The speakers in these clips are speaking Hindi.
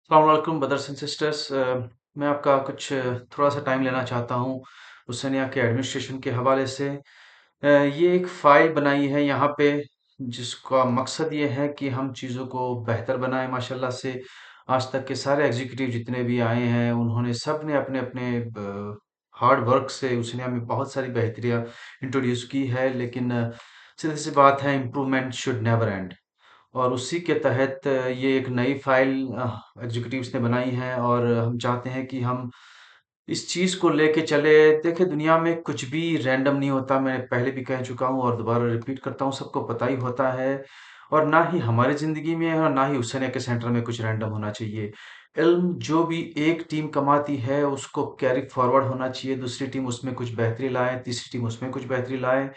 अस्सलामुअलैकुम ब्रदर्स एंड सिस्टर्स। मैं आपका कुछ थोड़ा सा टाइम लेना चाहता हूँ हुसैनिया के एडमिनिस्ट्रेशन के हवाले से। ये एक फ़ाइल बनाई है यहाँ पे, जिसका मकसद ये है कि हम चीज़ों को बेहतर बनाएं। माशाल्लाह से आज तक के सारे एग्जीक्यूटिव जितने भी आए हैं, उन्होंने सब ने अपने अपने हार्ड वर्क से हुसैनिया में बहुत सारी बेहतरियाँ इंट्रोड्यूस की है, लेकिन सीधी सी बात है, इम्प्रूवमेंट शुड नेवर एंड। और उसी के तहत ये एक नई फाइल एग्जीक्यूटिव्स ने बनाई है, और हम चाहते हैं कि हम इस चीज़ को लेके चले। देखिए, दुनिया में कुछ भी रैंडम नहीं होता। मैं पहले भी कह चुका हूँ और दोबारा रिपीट करता हूँ, सबको पता ही होता है। और ना ही हमारी ज़िंदगी में और ना ही हुसैनिया के सेंटर में कुछ रैंडम होना चाहिए। इल्म जो भी एक टीम कमाती है, उसको कैरी फॉरवर्ड होना चाहिए। दूसरी टीम उसमें कुछ बेहतरी लाए, तीसरी टीम उसमें कुछ बेहतरी लाए।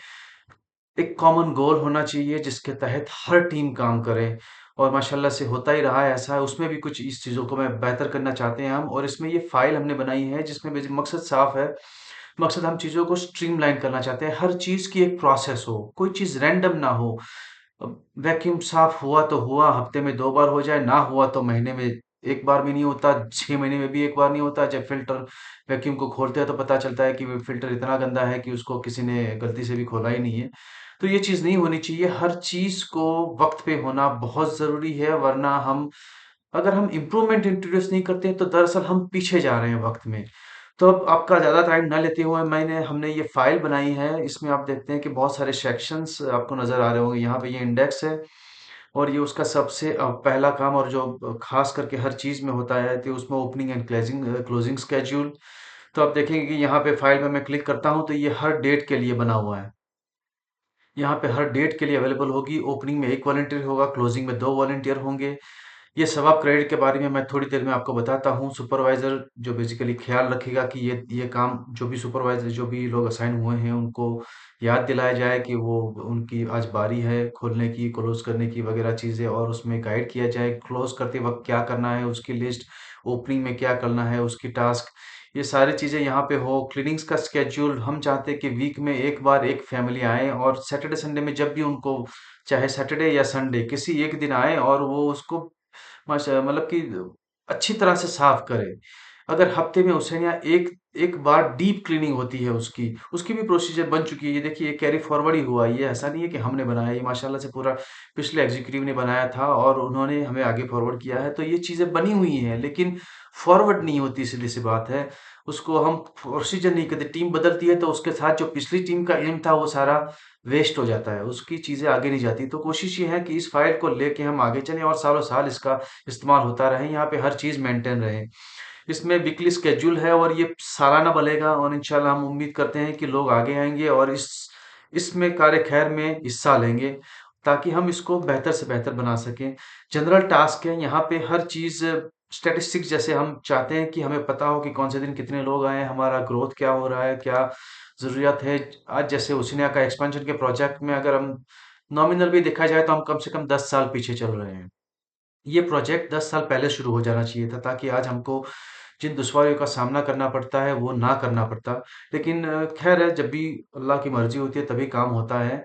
एक कॉमन गोल होना चाहिए जिसके तहत हर टीम काम करे, और माशाल्लाह से होता ही रहा है ऐसा। उसमें भी कुछ इस चीज़ों को मैं बेहतर करना चाहते हैं हम, और इसमें ये फाइल हमने बनाई है जिसमें मकसद साफ है। मकसद, हम चीज़ों को स्ट्रीमलाइन करना चाहते हैं। हर चीज़ की एक प्रोसेस हो, कोई चीज़ रैंडम ना हो। वैक्यूम साफ हुआ तो हुआ, हफ्ते में 2 बार हो जाए, ना हुआ तो महीने में 1 बार भी नहीं होता, 6 महीने में भी 1 बार नहीं होता। जब फिल्टर वैक्यूम को खोलते हैं तो पता चलता है कि वो फिल्टर इतना गंदा है कि उसको किसी ने गलती से भी खोला ही नहीं है। तो ये चीज़ नहीं होनी चाहिए। हर चीज़ को वक्त पे होना बहुत ज़रूरी है, वरना हम, अगर हम इम्प्रूवमेंट इंट्रोड्यूस नहीं करते हैं तो दरअसल हम पीछे जा रहे हैं वक्त में। तो अब आपका ज़्यादा टाइम ना लेते हुए हमने ये फाइल बनाई है। इसमें आप देखते हैं कि बहुत सारे सेक्शंस आपको नज़र आ रहे होंगे। यहाँ पे ये इंडेक्स है, और ये उसका सबसे पहला काम, और जो खास करके हर चीज़ में होता है, तो उसमें ओपनिंग एंड क्लोजिंग स्केड्यूल। तो आप देखेंगे कि यहाँ पे फाइल में मैं क्लिक करता हूँ तो ये हर डेट के लिए बना हुआ है। यहाँ पे हर डेट के लिए अवेलेबल होगी। ओपनिंग में 1 वॉलंटियर होगा, क्लोजिंग में 2 वॉलंटियर होंगे। ये सबअप क्रेडिट के बारे में मैं थोड़ी देर में आपको बताता हूँ। सुपरवाइज़र जो बेसिकली ख़्याल रखेगा कि ये काम, जो भी सुपरवाइज़र, जो भी लोग असाइन हुए हैं, उनको याद दिलाया जाए कि वो, उनकी आज बारी है खोलने की, क्लोज़ करने की वग़ैरह चीज़ें, और उसमें गाइड किया जाए क्लोज़ करते वक़्त क्या करना है, उसकी लिस्ट, ओपनिंग में क्या करना है, उसकी टास्क, ये सारी चीज़ें यहाँ पे हो। क्लीनिंग्स का शेड्यूल, हम चाहते हैं कि वीक में 1 बार एक फैमिली आए, और सैटरडे संडे में जब भी उनको, चाहे सैटरडे या संडे किसी एक दिन आए, और वो उसको मतलब कि अच्छी तरह से साफ करे। अगर हफ्ते में हुसैनिया एक एक बार डीप क्लीनिंग होती है उसकी, उसकी भी प्रोसीजर बन चुकी है। ये देखिए, ये कैरी फॉरवर्ड ही हुआ। ये ऐसा नहीं है कि हमने बनाया, ये माशाल्लाह से पूरा पिछले एग्जीक्यूटिव ने बनाया था और उन्होंने हमें आगे फॉरवर्ड किया है। तो ये चीज़ें बनी हुई हैं, लेकिन फॉरवर्ड नहीं होती, सीधी-सी बात है। उसको हम प्रोसीजर नहीं करते। टीम बदलती है तो उसके साथ जो पिछली टीम का इल्म था वो सारा वेस्ट हो जाता है, उसकी चीज़ें आगे नहीं जाती। तो कोशिश ये है कि इस फाइल को लेके हम आगे चलें और सालों-साल इसका इस्तेमाल होता रहे, यहाँ पे हर चीज़ मेंटेन रहे। इसमें वीकली शेड्यूल है, और ये सालाना बनेगा, और इंशाल्लाह हम उम्मीद करते हैं कि लोग आगे आएँगे और इसमें कार्य खैर में हिस्सा लेंगे, ताकि हम इसको बेहतर से बेहतर बना सकें। जनरल टास्क है यहाँ पे, हर चीज़ स्टैटिस्टिक्स, जैसे हम चाहते हैं कि हमें पता हो कि कौन से दिन कितने लोग आए हैं, हमारा ग्रोथ क्या हो रहा है, क्या ज़रूरियत है। आज जैसे हुसैनिया का एक्सपेंशन के प्रोजेक्ट में अगर हम नॉमिनल भी देखा जाए तो हम कम से कम 10 साल पीछे चल रहे हैं। ये प्रोजेक्ट 10 साल पहले शुरू हो जाना चाहिए था, ताकि आज हमको जिन दुश्वारियों का सामना करना पड़ता है वो ना करना पड़ता। लेकिन खैर है, जब भी अल्लाह की मर्ज़ी होती है तभी काम होता है।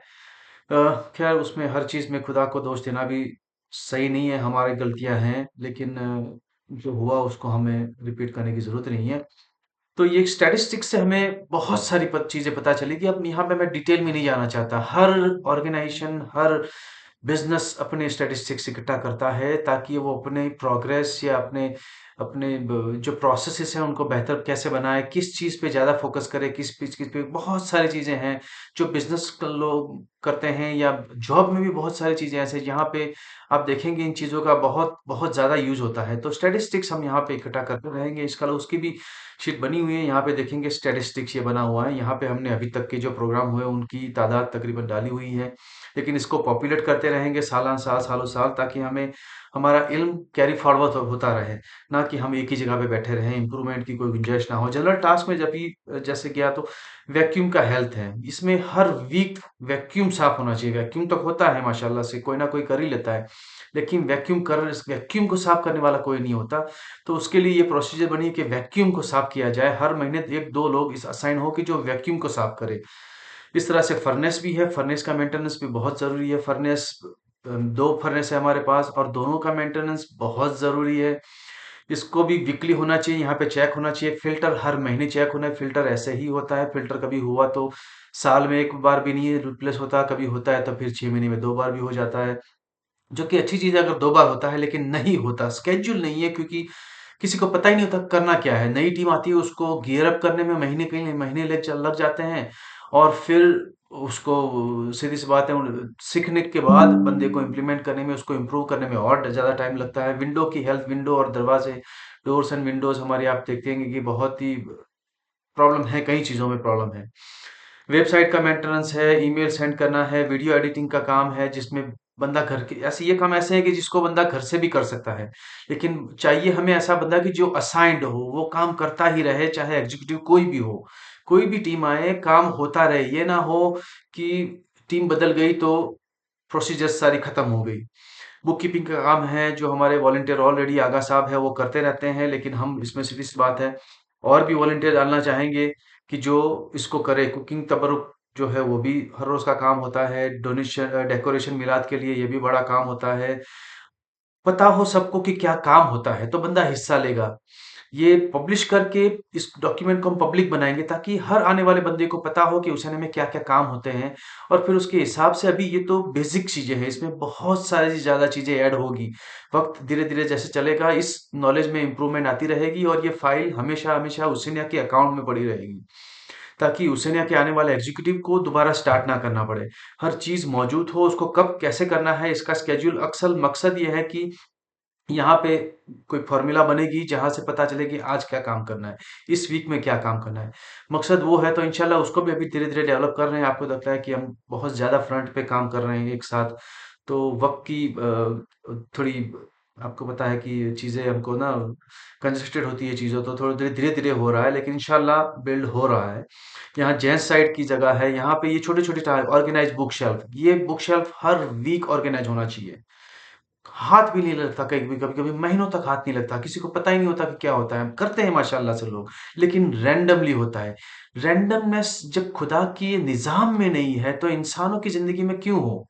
खैर, उसमें हर चीज़ में खुदा को दोष देना भी सही नहीं है, हमारी गलतियाँ हैं, लेकिन जो हुआ उसको हमें रिपीट करने की ज़रूरत नहीं है। तो ये स्टैटिस्टिक्स से हमें बहुत सारी चीज़ें पता चलेगी। अब यहाँ पे मैं डिटेल में नहीं जाना चाहता। हर ऑर्गेनाइजेशन, हर बिजनेस अपने स्टैटिस्टिक्स इकट्ठा करता है, ताकि वो अपने प्रोग्रेस या अपने अपने जो प्रोसेसेस हैं उनको बेहतर कैसे बनाए, किस चीज़ पे ज़्यादा फोकस करे, किस पे, बहुत सारी चीज़ें हैं जो बिजनेस लोग करते हैं, या जॉब में भी बहुत सारी चीज़ें ऐसे जहाँ पे आप देखेंगे इन चीज़ों का बहुत बहुत ज़्यादा यूज होता है। तो स्टैटिस्टिक्स हम यहाँ पे इकट्ठा करते रहेंगे। इसका उसकी भी शीट बनी हुई है। यहाँ पे देखेंगे स्टैटिस्टिक्स ये बना हुआ है। यहाँ पे हमने अभी तक के जो प्रोग्राम हुए उनकी तादाद तकरीबन डाली हुई है। लेकिन इसको पॉपुलेट करते रहेंगे सालान-साल, सालों-साल, ताकि हमें हमारा इल्म कैरी फॉरवर्ड होता रहे, ना कि हम एक ही जगह पे बैठे रहें, इम्प्रूवमेंट की कोई गुंजाइश ना हो। जनरल टास्क में जब भी जैसे गया तो वैक्यूम का हेल्थ है, इसमें हर वीक वैक्यूम साफ होना चाहिए। वैक्यूम तक होता है माशाल्लाह से, कोई ना कोई कर ही लेता है, लेकिन इस वैक्यूम को साफ करने वाला कोई नहीं होता। तो उसके लिए ये प्रोसीजर बनी है कि वैक्यूम को साफ किया जाए। हर महीने 1-2 लोग इस असाइन हो कि जो वैक्यूम को साफ करे। इस तरह से फर्नेस भी है, फर्नेस का मेंटेनेंस भी बहुत ज़रूरी है। 2 फर्नेस है हमारे पास, और दोनों का मेंटेनेंस बहुत ज़रूरी है। इसको भी वीकली होना चाहिए, यहाँ पे चेक होना चाहिए। फिल्टर हर महीने चेक होना है। फिल्टर ऐसे ही होता है, फिल्टर कभी हुआ तो साल में एक बार भी नहीं रिप्लेस होता, कभी होता है तो फिर 6 महीने में 2 बार भी हो जाता है, जो कि अच्छी चीज है अगर 2 बार होता है, लेकिन नहीं होता, स्केड्यूल नहीं है, क्योंकि किसी को पता ही नहीं होता करना क्या है। नई टीम आती है, उसको गियर अप करने में महीने कई महीने लग जाते हैं, और फिर उसको, सीधी सी बात है, सीखने के बाद बंदे को इम्प्लीमेंट करने में, उसको इम्प्रूव करने में और ज्यादा टाइम लगता है। विंडो की हेल्थ, विंडो और दरवाजे, डोर्स एंड विंडोज हमारे, आप देखते हैं कि बहुत ही प्रॉब्लम है, कई चीजों में प्रॉब्लम है। वेबसाइट का मेंटेनेंस है, ईमेल सेंड करना है, वीडियो एडिटिंग का काम है, जिसमें बंदा घर के, ऐसे ये काम ऐसे है कि जिसको बंदा घर से भी कर सकता है, लेकिन चाहिए हमें ऐसा बंदा कि जो असाइंड हो, वो काम करता ही रहे, चाहे एग्जीक्यूटिव कोई भी हो, कोई भी टीम आए, काम होता रहे। ये ना हो कि टीम बदल गई तो प्रोसीजर सारी खत्म हो गई। बुक कीपिंग का काम है, जो हमारे वॉलंटियर ऑलरेडी आगा साहब है वो करते रहते हैं, लेकिन हम इसमें सीधी सी बात है, और भी वॉलंटियर डालना चाहेंगे कि जो इसको करे। कुकिंग तबरुक जो है वो भी हर रोज का काम होता है। डोनेशन, डेकोरेशन मिलाद के लिए ये भी बड़ा काम होता है। पता हो सबको कि क्या काम होता है तो बंदा हिस्सा लेगा। ये पब्लिश करके इस डॉक्यूमेंट को हम पब्लिक बनाएंगे, ताकि हर आने वाले बंदे को पता हो कि उस में क्या क्या काम होते हैं, और फिर उसके हिसाब से, अभी ये तो बेसिक चीजें हैं, इसमें बहुत सारी ज्यादा चीजें ऐड होगी। वक्त धीरे धीरे जैसे चलेगा, इस नॉलेज में इंप्रूवमेंट आती रहेगी, और ये फाइल हमेशा हमेशा उसिनिया के अकाउंट में पड़ी रहेगी, ताकि उसिनिया के आने वाले एग्जीक्यूटिव को दोबारा स्टार्ट ना करना पड़े। हर चीज मौजूद हो, उसको कब कैसे करना है, इसका स्केड्यूल। अक्सर मकसद ये है कि यहाँ पे कोई फॉर्मूला बनेगी, जहां से पता चले कि आज क्या काम करना है, इस वीक में क्या काम करना है। मकसद वो है, तो इंशाल्लाह उसको भी अभी धीरे धीरे डेवलप कर रहे हैं। आपको लगता है कि हम बहुत ज्यादा फ्रंट पे काम कर रहे हैं एक साथ, तो वक्त की थोड़ी, आपको पता है कि चीजें हमको ना कंजस्टेड होती है चीजों, तो थोड़ा धीरे धीरे धीरे हो रहा है, लेकिन इंशाल्लाह बिल्ड हो रहा है। यहाँ जेंट्स साइड की जगह है, यहाँ पे ये छोटे छोटे ऑर्गेनाइज बुक शेल्फ, ये बुक शेल्फ हर वीक ऑर्गेनाइज होना चाहिए। हाथ भी नहीं लगता, कहीं भी कभी कभी महीनों तक हाथ नहीं लगता, किसी को पता ही नहीं होता कि क्या होता है। करते हैं माशाल्लाह से लोग, लेकिन रैंडमली होता है। रैंडमनेस जब खुदा की निजाम में नहीं है, तो इंसानों की जिंदगी में क्यों हो?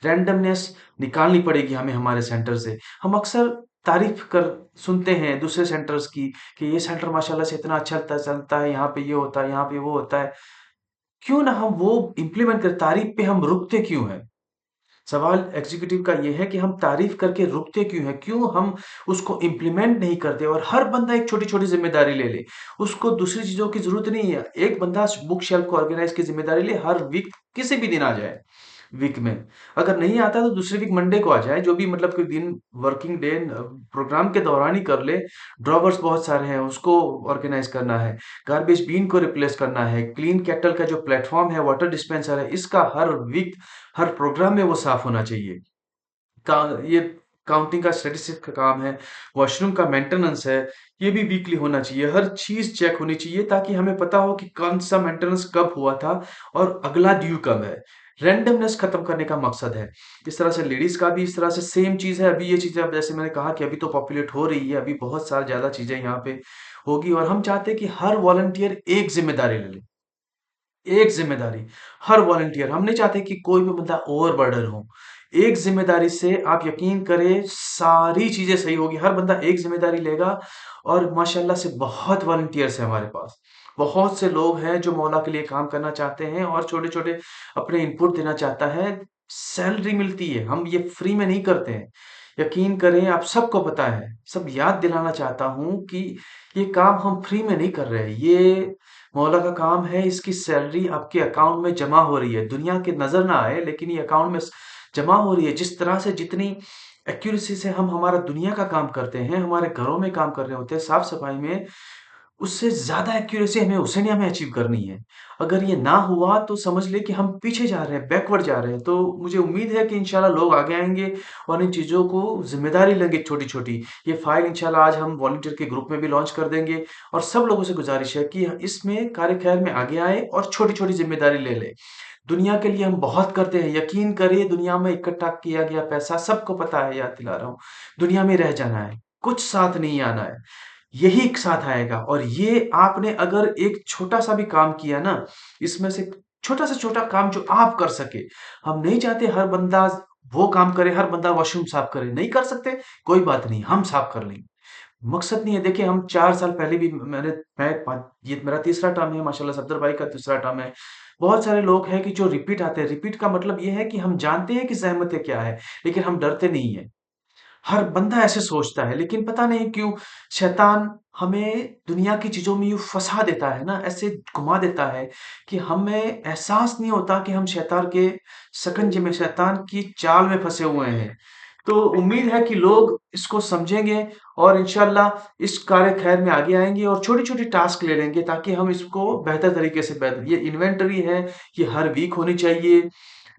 रैंडमनेस निकालनी पड़ेगी हमें हमारे सेंटर से। हम अक्सर तारीफ कर सुनते हैं दूसरे सेंटर्स की, कि ये सेंटर माशाल्लाह से इतना अच्छा चलता है, यहाँ पे ये होता है, यहाँ पे वो होता है। क्यों ना हम वो इंप्लीमेंट करें? तारीफ पे हम रुकते क्यों हैं? सवाल एग्जीक्यूटिव का ये है कि हम तारीफ करके रुकते क्यों हैं? क्यों हम उसको इम्प्लीमेंट नहीं करते, और हर बंदा एक छोटी-छोटी ज़िम्मेदारी ले ले। उसको दूसरी चीज़ों की ज़रूरत नहीं है। एक बंदा बुक शेल्फ को ऑर्गेनाइज़ की ज़िम्मेदारी ले, हर वीक किसी भी दिन आ जाए, वीक में। अगर नहीं आता तो दूसरे वीक मंडे को आ जाए, जो भी मतलब कोई दिन वर्किंग डे प्रोग्राम के दौरान ही कर ले। ड्रॉवर्स बहुत सारे हैं, उसको ऑर्गेनाइज़ करना है। गार्बेज बीन को रिप्लेस करना है। क्लीन केटल का जो प्लेटफ़ॉर्म है, वाटर डिस्पेंसर है, इसका हर वीक, हर प्रोग्राम में वो साफ होना चाहिए। का ये काउंटिंग का, स्टैटिस्टिक्स का काम है। वॉशरूम का मेंटेनेंस है, ये भी वीकली होना चाहिए। हर चीज चेक होनी चाहिए, ताकि हमें पता हो कि कौन सा मेंटेनेंस कब हुआ था, और अगला ड्यू कब है। रैंडमनेस खत्म करने का मकसद है। इस तरह से लेडीज का भी इस तरह से सेम चीज है। अभी ये चीजें, अब जैसे मैंने कहा कि अभी तो पॉपुलेट हो रही है, अभी बहुत सारी ज्यादा चीजें यहाँ पे होगी, और हम चाहते हैं कि हर वॉलंटियर एक जिम्मेदारी ले ले। एक जिम्मेदारी, हर वॉलंटियर। हम नहीं चाहते कि कोई भी बंदा ओवरबर्डन हो। एक जिम्मेदारी से आप यकीन करें, सारी चीजें सही होगी। हर बंदा एक जिम्मेदारी लेगा, और माशाल्लाह से बहुत वॉलंटियर्स हैं हमारे पास। बहुत से लोग हैं जो मौला के लिए काम करना चाहते हैं, और छोटे छोटे अपने इनपुट देना चाहता है। सैलरी मिलती है, हम ये फ्री में नहीं करते हैं। यकीन करें, आप सबको पता है। सब याद दिलाना चाहता हूं कि ये काम हम फ्री में नहीं कर रहे। ये मौला का काम है, इसकी सैलरी आपके अकाउंट में जमा हो रही है। दुनिया के नजर ना आए, लेकिन ये अकाउंट में जमा हो रही है। जिस तरह से, जितनी एक्यूरेसी से हम हमारा दुनिया का काम करते हैं, हमारे घरों में काम कर रहे होते हैं साफ सफाई में, उससे ज्यादा एक्यूरेसी हमें ओसेनिया में अचीव करनी है। अगर ये ना हुआ तो समझ ले कि हम पीछे जा रहे हैं, बैकवर्ड जा रहे हैं। तो मुझे उम्मीद है कि इंशाल्लाह लोग आगे आएंगे, और इन चीजों को जिम्मेदारी लेंगे छोटी छोटी। ये फाइल इंशाल्लाह आज हम वॉलंटियर के ग्रुप में भी लॉन्च कर देंगे, और सब लोगों से गुजारिश है कि इसमें कार्य खैर में आगे आए, और छोटी छोटी जिम्मेदारी ले ले। दुनिया के लिए हम बहुत करते हैं, यकीन करिए। दुनिया में इकट्ठा किया गया पैसा सबको पता है, याद दिला रहा हूँ। दुनिया में रह जाना है, कुछ साथ नहीं आना है। यही एक साथ आएगा। और ये आपने अगर एक छोटा सा भी काम किया ना, इसमें से छोटा से छोटा काम जो आप कर सके। हम नहीं चाहते हर बंदा वो काम करे, हर बंदा वॉशरूम साफ करे, नहीं कर सकते, कोई बात नहीं, हम साफ कर लेंगे। मकसद नहीं है। देखिए हम 4 साल पहले भी ये मेरा तीसरा टर्म है माशाल्लाह, सफदर भाई का तीसरा टर्म है। बहुत सारे लोग हैं कि जो रिपीट आते हैं। रिपीट का मतलब ये है कि हम जानते हैं कि ज़हमतें क्या है, लेकिन हम डरते नहीं है। हर बंदा ऐसे सोचता है, लेकिन पता नहीं क्यों शैतान हमें दुनिया की चीजों में यूं फंसा देता है ना, ऐसे घुमा देता है कि हमें एहसास नहीं होता कि हम शैतान के शकंजे में, शैतान की चाल में फंसे हुए हैं। तो उम्मीद है कि लोग इसको समझेंगे और इंशाल्लाह इस कार्य खैर में आगे आएंगे और छोटी छोटी टास्क ले लेंगे, ताकि हम इसको बेहतर तरीके से बेहतर, ये इन्वेंटरी है, ये हर वीक होनी चाहिए।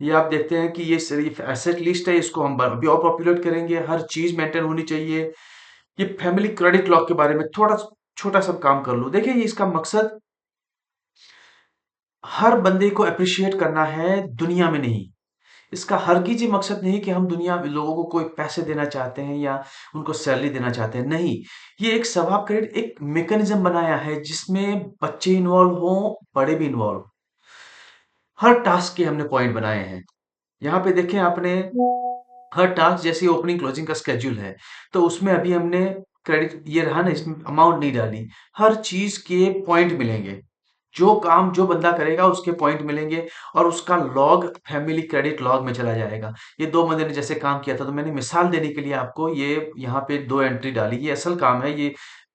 ये आप देखते हैं कि ये सिर्फ एसेट लिस्ट है, इसको हम अभी और पॉपुलेट करेंगे। हर चीज मेंटेन होनी चाहिए। ये फैमिली क्रेडिट लॉक के बारे में थोड़ा छोटा सा काम कर लो। देखिए ये इसका मकसद हर बंदे को अप्रिशिएट करना है, दुनिया में नहीं। इसका हरगिज ये मकसद नहीं कि हम दुनिया में लोगों को कोई पैसे देना चाहते हैं या उनको सैलरी देना चाहते हैं, नहीं। ये एक स्वभाव क्रेडिट एक मैकेनिज्म बनाया है जिसमें बच्चे इन्वॉल्व हों, बड़े भी इन्वॉल्व। हर टास्क के हमने पॉइंट बनाए हैं। यहाँ पे देखें आपने, हर टास्क जैसे ओपनिंग क्लोजिंग का स्केड्यूल है, तो उसमें अभी हमने क्रेडिट ये रहा ना, इसमें अमाउंट नहीं डाली। हर चीज के पॉइंट मिलेंगे। जो काम जो बंदा करेगा उसके पॉइंट मिलेंगे और उसका लॉग फैमिली क्रेडिट लॉग में चला जाएगा। ये दो बंदे ने जैसे काम किया था, तो मैंने मिसाल देने के लिए आपको ये यहाँ पे दो एंट्री डाली। ये असल काम है, ये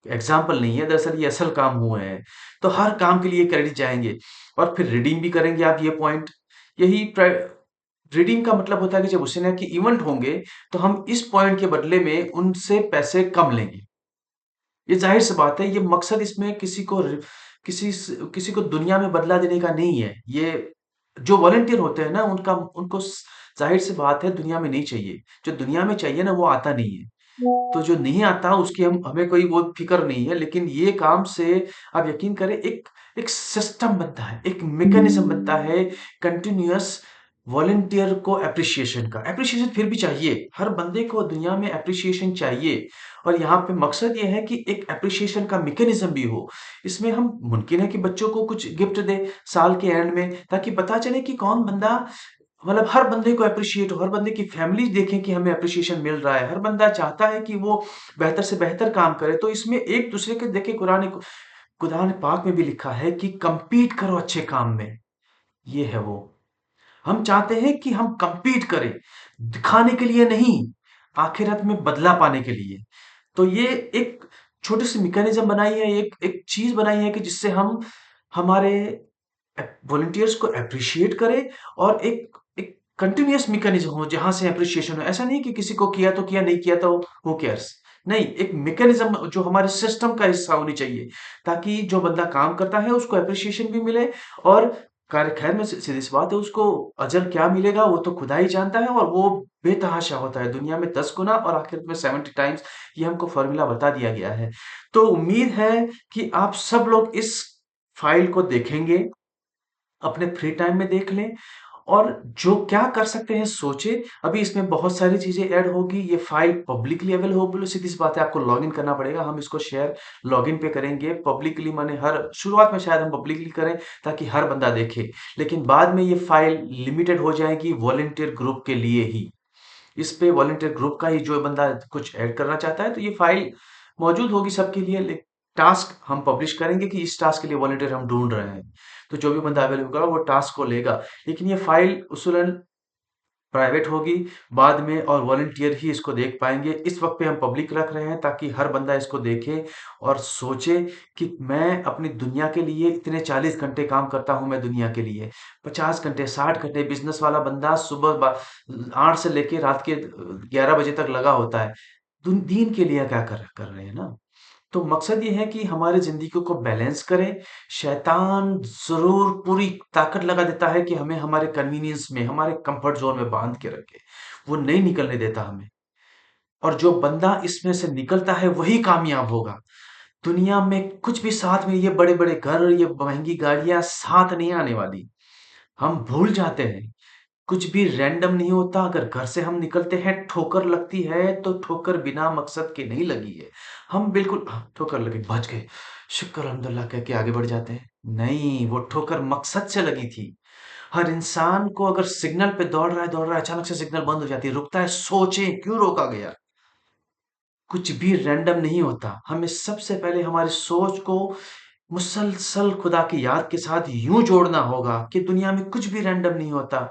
एग्जाम्पल नहीं है, दरअसल ये असल काम हुए हैं। तो हर काम के लिए क्रेडिट जाएंगे और फिर रिडीम भी करेंगे आप ये पॉइंट। यही रिडीम का मतलब होता है कि जब उस तरह के इवेंट होंगे, तो हम इस पॉइंट के बदले में उनसे पैसे कम लेंगे। ये जाहिर सी बात है, ये मकसद इसमें किसी को दुनिया में बदला देने का नहीं है। ये जो वॉलंटियर होते हैं ना, उनको जाहिर सी बात है दुनिया में नहीं चाहिए। जो दुनिया में चाहिए ना वो आता नहीं है। तो जो नहीं आता उसकी हमें कोई वो फिक्र नहीं है, लेकिन ये काम से आप यकीन करें एक एक सिस्टम बनता है, एक मैकेनिज्म बनता है कंटिन्यूअस वॉलंटियर को अप्रिसिएशन का। अप्रिसिएशन फिर भी चाहिए, हर बंदे को दुनिया में अप्रिसिएशन चाहिए। और यहाँ पे मकसद ये है कि एक अप्रिसिएशन का मैकेनिज्म भी हो। इसमें हम मुमकिन है कि बच्चों को कुछ गिफ्ट दे साल के एंड में, ताकि पता चले कि कौन बंदा, मतलब हर बंदे को अप्रिशिएट हो, हर बंदे की फैमिली देखें कि हमें अप्रिशिएशन मिल रहा है। हर बंदा चाहता है कि वो बेहतर से बेहतर काम करे। तो इसमें एक दूसरे के देखे, कुरान पाक में भी लिखा है कि compete करो अच्छे काम में। ये है वो, हम चाहते हैं कि हम compete करें, दिखाने के लिए नहीं, आखिरत में बदला पाने के लिए। तो ये एक छोटी सी मैकेनिज्म बनाई है, एक एक चीज बनाई है कि जिससे हम हमारे वॉलंटियर्स को अप्रिशिएट करें और एक एक कंटिन्यूअस मैकेनिज्म हो जहां से अप्रिशिएशन हो। ऐसा नहीं कि किसी को किया तो किया, नहीं किया तो हु केयर्स। नहीं, एक मैकेनिज्म जो हमारे सिस्टम का हिस्सा होनी चाहिए, ताकि जो बंदा काम करता है उसको अप्रिशिएशन भी मिले। और कार्य खैर में सीधी सी बात है, उसको अजर क्या मिलेगा वो तो खुदा ही जानता है, और वो बेतहाशा होता है, दुनिया में 10 गुना और आखिरत में 70 टाइम्स। ये हमको फॉर्मूला बता दिया गया है। तो उम्मीद है कि आप सब लोग इस फाइल को देखेंगे, अपने फ्री टाइम में देख लें और जो क्या कर सकते हैं सोचें। अभी इसमें बहुत सारी चीजें ऐड होगी। ये फाइल पब्लिकली अवेलेबल, सीधी सी बात है, आपको लॉगिन करना पड़ेगा। हम इसको शेयर लॉगिन पे करेंगे पब्लिकली, माने हर शुरुआत में शायद हम पब्लिकली करें ताकि हर बंदा देखे, लेकिन बाद में ये फाइल लिमिटेड हो जाएगी वॉलंटियर ग्रुप के लिए ही। इस पे वॉलंटियर ग्रुप का ही जो बंदा कुछ ऐड करना चाहता है, तो ये फाइल मौजूद होगी सबके लिए। टास्क हम पब्लिश करेंगे कि इस टास्क के लिए वॉलंटियर हम ढूंढ रहे हैं, तो जो भी बंदा अवेलेबल होगा वो टास्क को लेगा। लेकिन ये फाइल उसूलन प्राइवेट होगी बाद में, और वॉलंटियर ही इसको देख पाएंगे। इस वक्त पे हम पब्लिक रख रहे हैं ताकि हर बंदा इसको देखे और सोचे कि मैं अपनी दुनिया के लिए इतने 40 घंटे काम करता हूं, मैं दुनिया के लिए 50 घंटे 60 घंटे। बिजनेस वाला बंदा सुबह 8 से लेके रात के 11 बजे तक लगा होता है, दीन के लिए क्या कर रहे हैं ना। तो मकसद ये है कि हमारी जिंदगी को बैलेंस करें। शैतान जरूर पूरी ताकत लगा देता है कि हमें हमारे कन्वीनियंस में, हमारे कंफर्ट जोन में बांध के रखे, वो नहीं निकलने देता हमें। और जो बंदा इसमें से निकलता है वही कामयाब होगा। दुनिया में कुछ भी साथ में, ये बड़े बड़े घर, ये महंगी गाड़ियां साथ नहीं आने वाली। हम भूल जाते हैं, कुछ भी रैंडम नहीं होता। अगर घर से हम निकलते हैं ठोकर लगती है, तो ठोकर बिना मकसद के नहीं लगी है। हम बिल्कुल ठोकर लगी, बच गए, शुक्र अल्हम्दुलिल्लाह कह के आगे बढ़ जाते हैं। नहीं, वो ठोकर मकसद से लगी थी। हर इंसान को अगर सिग्नल पे दौड़ रहा है, अचानक से सिग्नल बंद हो जाती है, रुकता है, सोचे क्यों रोका गया। कुछ भी रैंडम नहीं होता। हमें सबसे पहले हमारी सोच को मुसलसल खुदा की याद के साथ यूँ जोड़ना होगा कि दुनिया में कुछ भी रैंडम नहीं होता।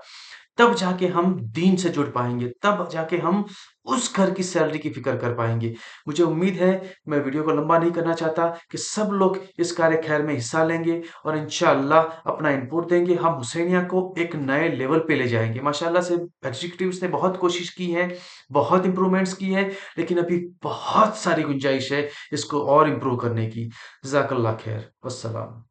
तब जाके हम दीन से जुड़ पाएँगे, तब जाके हम उस घर की सैलरी की फ़िक्र कर पाएँगे। मुझे उम्मीद है, मैं वीडियो को लंबा नहीं करना चाहता, कि सब लोग इस कार्य खैर में हिस्सा लेंगे और इंशाअल्लाह अपना इनपुट देंगे। हम हुसैनिया को एक नए लेवल पे ले जाएँगे। माशाअल्लाह से एग्ज़ीक्यूटिव्स ने बहुत कोशिश की है, बहुत इम्प्रूवमेंट्स की है, लेकिन अभी बहुत सारी गुंजाइश है इसको और इम्प्रूव करने की। जज़ाकल्लाह खैर। वस्सलाम।